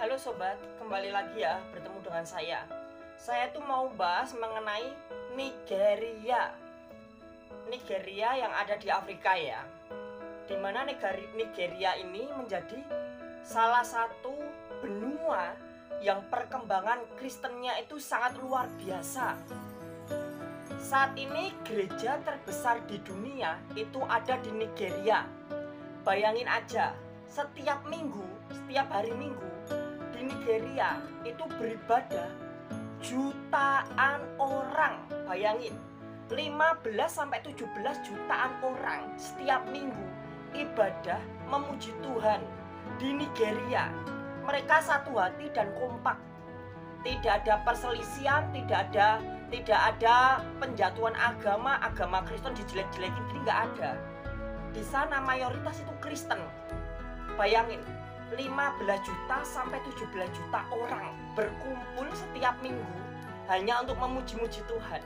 Halo sobat, kembali lagi ya bertemu dengan saya. Saya tuh mau bahas mengenai Nigeria. Nigeria yang ada di Afrika ya. Dimana Nigeria ini menjadi salah satu benua yang perkembangan Kristennya itu sangat luar biasa. Saat ini gereja terbesar di dunia itu ada di Nigeria. Bayangin aja, setiap hari Minggu di Nigeria itu beribadah jutaan orang. Bayangin, 15-17 jutaan orang setiap minggu ibadah memuji Tuhan di Nigeria. Mereka satu hati dan kompak. Tidak ada perselisihan, tidak ada penjatuhan agama Kristen dijelek-jelekin, jadi nggak ada. Di sana mayoritas itu Kristen. Bayangin, 15 juta sampai 17 juta orang berkumpul setiap minggu hanya untuk memuji-muji Tuhan.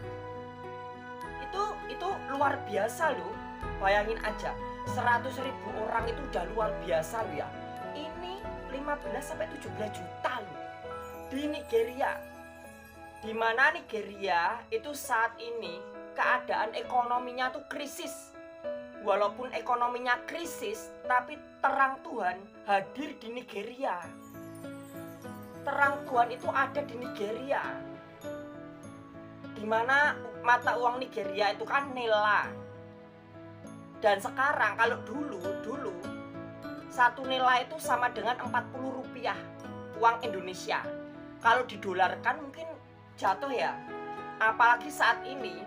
Itu luar biasa loh. Bayangin aja, 100.000 orang itu udah luar biasa loh ya. Ini 15 sampai 17 juta loh di Nigeria. Dimana Nigeria itu saat ini keadaan ekonominya tuh krisis. Walaupun ekonominya krisis, tapi terang Tuhan hadir di Nigeria. Terang Tuhan itu ada di Nigeria. Dimana mata uang Nigeria itu kan Naira. Dan sekarang kalau dulu satu Naira itu sama dengan 40 rupiah uang Indonesia. Kalau didolarkan mungkin jatuh ya. Apalagi saat ini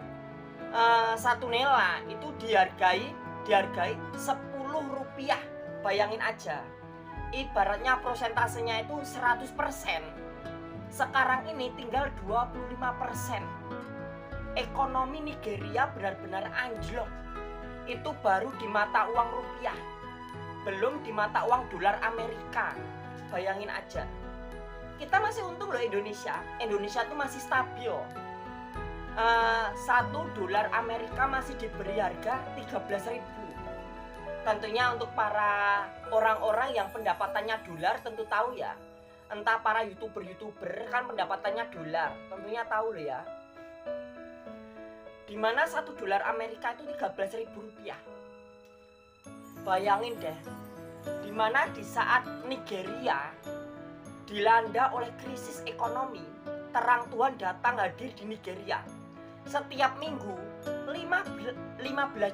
satu Naira itu dihargai 10 rupiah. Bayangin aja, ibaratnya prosentasenya itu 100%. Sekarang ini tinggal 25%. Ekonomi Nigeria benar-benar anjlok. Itu baru di mata uang rupiah, belum di mata uang dolar Amerika. Bayangin aja, kita masih untung loh. Indonesia tuh masih stabil. 1 dolar Amerika masih diberi harga 13.000. Tentunya untuk para orang-orang yang pendapatannya dolar tentu tahu ya. Entah para youtuber kan pendapatannya dolar, tentunya tahu loh ya. Dimana 1 dolar Amerika itu 13.000 rupiah. Bayangin deh, dimana di saat Nigeria dilanda oleh krisis ekonomi, terang Tuhan datang hadir di Nigeria. Setiap minggu 15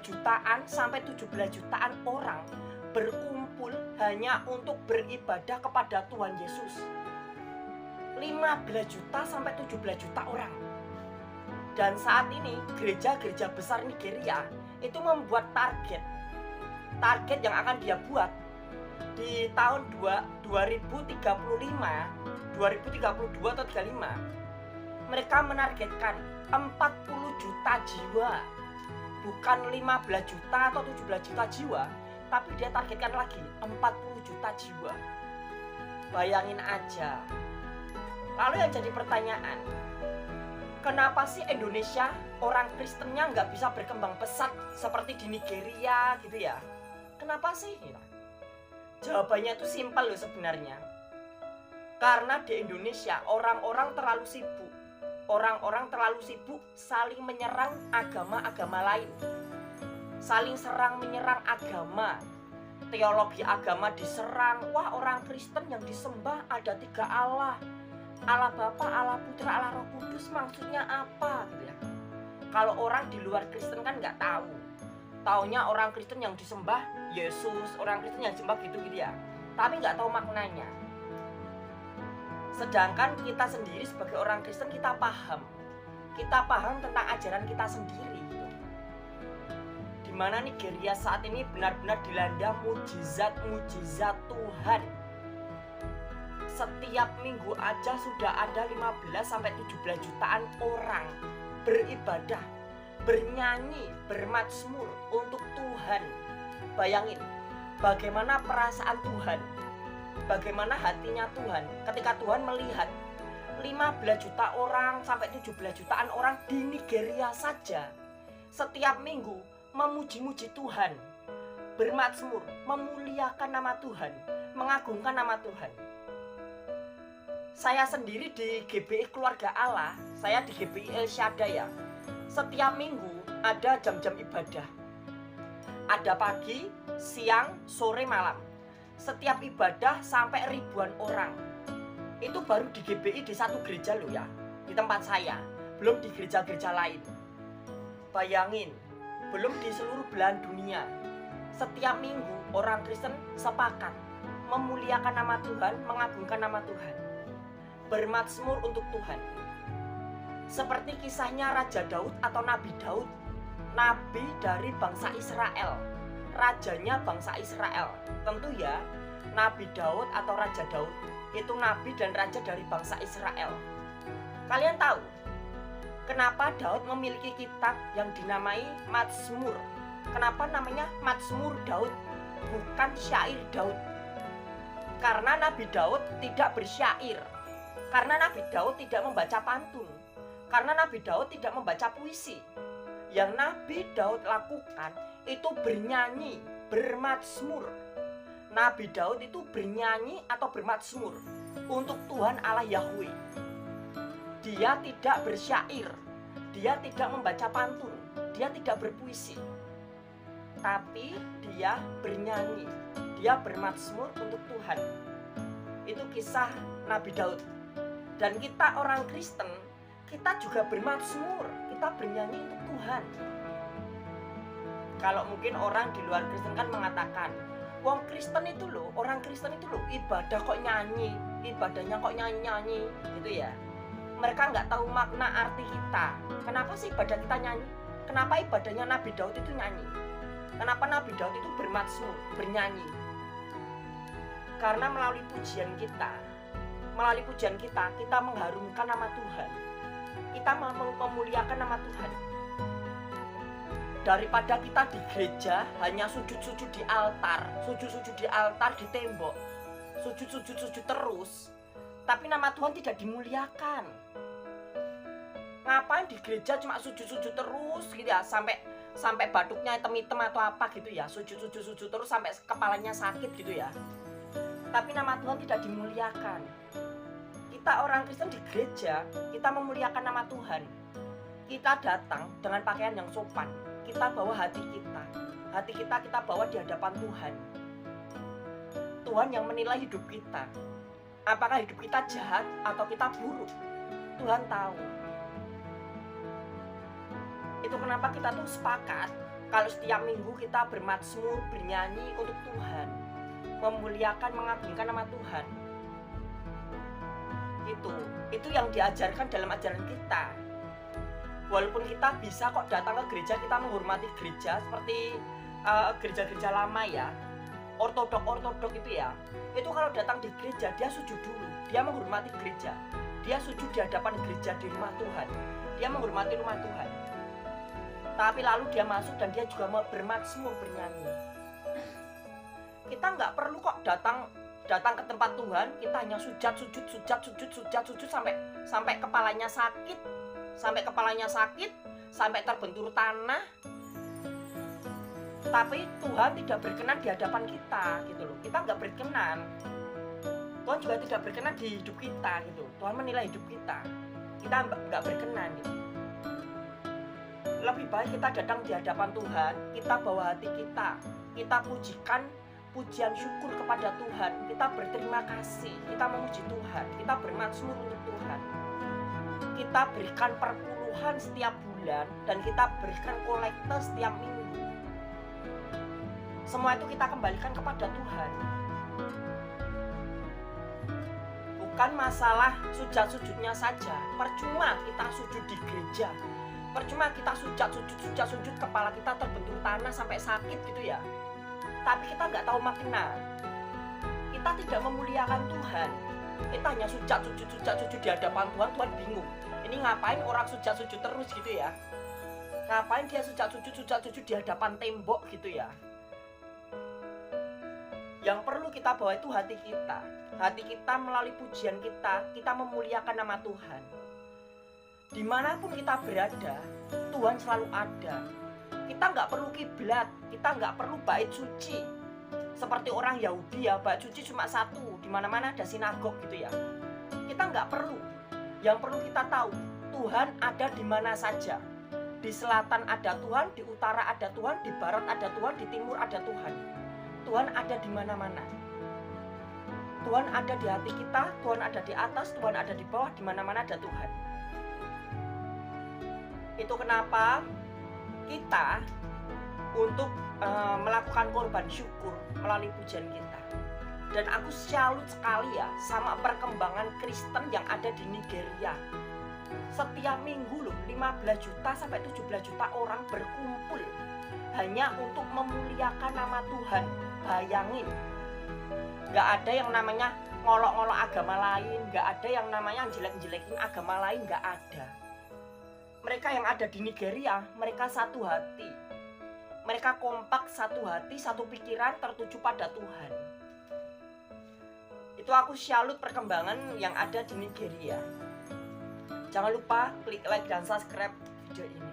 jutaan sampai 17 jutaan orang berkumpul hanya untuk beribadah kepada Tuhan Yesus. 15 juta sampai 17 juta orang. Dan saat ini gereja-gereja besar Nigeria itu membuat target yang akan dia buat di tahun 2035, 2032 atau 35. Mereka menargetkan 40 juta jiwa. Bukan 15 juta atau 17 juta jiwa, tapi dia targetkan lagi 40 juta jiwa. Bayangin aja. Lalu yang jadi pertanyaan, kenapa sih Indonesia orang Kristennya nggak bisa berkembang pesat seperti di Nigeria gitu ya? Kenapa sih? Jawabannya itu simpel loh sebenarnya. Karena di Indonesia orang-orang terlalu sibuk. Orang-orang terlalu sibuk saling menyerang agama-agama lain. Saling serang menyerang agama. Teologi agama diserang. Wah, orang Kristen yang disembah ada 3 Allah. Allah Bapa, Allah Putra, Allah Roh Kudus, maksudnya apa gitu ya. Kalau orang di luar Kristen kan nggak tahu. Taunya orang Kristen yang disembah Yesus, orang Kristen yang disembah gitu-gitu ya. Tapi nggak tahu maknanya. Sedangkan kita sendiri sebagai orang Kristen kita paham tentang ajaran kita sendiri gitu. Dimana Nigeria saat ini benar-benar dilanda mujizat Tuhan. Setiap minggu aja sudah ada 15-17 jutaan orang beribadah, bernyanyi, bermazmur untuk Tuhan. Bayangin bagaimana perasaan Tuhan, bagaimana hatinya Tuhan ketika Tuhan melihat 15 juta orang sampai 17 jutaan orang di Nigeria saja setiap minggu memuji-muji Tuhan, bermazmur, memuliakan nama Tuhan, mengagungkan nama Tuhan. Saya sendiri di GBI Keluarga Allah, saya di GBI El Shaddai ya. Setiap minggu ada jam-jam ibadah. Ada pagi, siang, sore, malam. Setiap ibadah sampai ribuan orang. Itu baru di GBI di satu gereja loh ya, di tempat saya. Belum di gereja-gereja lain. Bayangin, belum di seluruh belahan dunia. Setiap minggu orang Kristen sepakat memuliakan nama Tuhan, mengagungkan nama Tuhan, bermazmur untuk Tuhan. Seperti kisahnya Raja Daud atau Nabi Daud, nabi dari bangsa Israel, rajanya bangsa Israel. Tentu ya, Nabi Daud atau Raja Daud itu nabi dan raja dari bangsa Israel. Kalian tahu kenapa Daud memiliki kitab yang dinamai Mazmur? Kenapa namanya Mazmur Daud, bukan syair Daud? Karena Nabi Daud tidak bersyair. Karena Nabi Daud tidak membaca pantun. Karena Nabi Daud tidak membaca puisi. Yang Nabi Daud lakukan itu bernyanyi, bermazmur. Nabi Daud itu bernyanyi atau bermazmur untuk Tuhan Allah Yahweh. Dia tidak bersyair, dia tidak membaca pantun, dia tidak berpuisi. Tapi dia bernyanyi, dia bermazmur untuk Tuhan. Itu kisah Nabi Daud. Dan kita orang Kristen, kita juga bermazmur, kita bernyanyi untuk Tuhan. Kalau mungkin orang di luar Kristen kan mengatakan, wong Kristen itu loh, orang Kristen itu loh ibadah kok nyanyi, ibadahnya kok nyanyi-nyanyi gitu ya. Mereka nggak tahu makna arti kita. Kenapa sih ibadah kita nyanyi? Kenapa ibadahnya Nabi Daud itu nyanyi? Kenapa Nabi Daud itu bermazmur, bernyanyi? Karena melalui pujian kita, kita mengharumkan nama Tuhan. Kita memuliakan nama Tuhan. Daripada kita di gereja hanya sujud-sujud di altar, di tembok, sujud terus, tapi nama Tuhan tidak dimuliakan. Ngapain di gereja cuma sujud-sujud terus gitu ya, sampai batuknya hitam-hitam atau apa gitu ya, sujud terus sampai kepalanya sakit gitu ya. Tapi nama Tuhan tidak dimuliakan. Kita orang Kristen di gereja, kita memuliakan nama Tuhan. Kita datang dengan pakaian yang sopan. Kita bawa hati kita kita bawa di hadapan Tuhan. Tuhan yang menilai hidup kita. Apakah hidup kita jahat atau kita buruk? Tuhan tahu. Itu kenapa kita tuh sepakat kalau setiap minggu kita bermazmur, bernyanyi untuk Tuhan, memuliakan, mengagungkan nama Tuhan. Itu yang diajarkan dalam ajaran kita. Walaupun kita bisa kok datang ke gereja, kita menghormati gereja seperti gereja-gereja lama ya, ortodok itu ya. Itu kalau datang di gereja dia sujud dulu, dia menghormati gereja, dia sujud di hadapan gereja di rumah Tuhan, dia menghormati rumah Tuhan. Tapi lalu dia masuk dan dia juga mau bermazmur, bernyanyi. Kita nggak perlu kok datang ke tempat Tuhan, kita hanya sujud sampai kepalanya sakit, sampai terbentur tanah. Tapi Tuhan tidak berkenan di hadapan kita gitu loh. Kita nggak berkenan. Tuhan juga tidak berkenan di hidup kita gitu. Tuhan menilai hidup kita. Kita nggak berkenan gitu. Lebih baik kita datang di hadapan Tuhan, kita bawa hati kita pujikan pujian syukur kepada Tuhan, kita berterima kasih, kita memuji Tuhan, kita bermazmur untuk Tuhan. Kita berikan perpuluhan setiap bulan dan kita berikan kolekte setiap minggu. Semua itu kita kembalikan kepada Tuhan. Bukan masalah sujud-sujudnya saja. Percuma kita sujud di gereja, percuma kita sujud kepala kita terbentur tanah sampai sakit gitu ya. Tapi kita nggak tahu makna. Kita tidak memuliakan Tuhan. Kita hanya sujud di hadapan Tuhan. Tuhan bingung. Ini ngapain orang sujud terus gitu ya? Ngapain dia sujud di hadapan tembok gitu ya? Yang perlu kita bawa itu hati kita. Hati kita melalui pujian kita memuliakan nama Tuhan. Dimanapun kita berada, Tuhan selalu ada. Kita nggak perlu kiblat, kita nggak perlu bait suci. Seperti orang Yahudi ya, bait suci cuma satu, di mana-mana ada sinagog gitu ya. Kita nggak perlu. Yang perlu kita tahu, Tuhan ada di mana saja. Di selatan ada Tuhan, di utara ada Tuhan, di barat ada Tuhan, di timur ada Tuhan. Tuhan ada di mana-mana. Tuhan ada di hati kita, Tuhan ada di atas, Tuhan ada di bawah, di mana-mana ada Tuhan. Itu kenapa kita untuk melakukan korban syukur melalui pujian kita. Dan aku salut sekali ya sama perkembangan Kristen yang ada di Nigeria. Setiap minggu loh 15 juta sampai 17 juta orang berkumpul hanya untuk memuliakan nama Tuhan. Bayangin, gak ada yang namanya ngolok-ngolok agama lain, gak ada yang namanya jelek-jelekin agama lain, gak ada. Mereka yang ada di Nigeria, mereka satu hati. Mereka kompak, satu hati, satu pikiran, tertuju pada Tuhan. Itu aku salut perkembangan yang ada di Nigeria. Jangan lupa klik like dan subscribe video ini.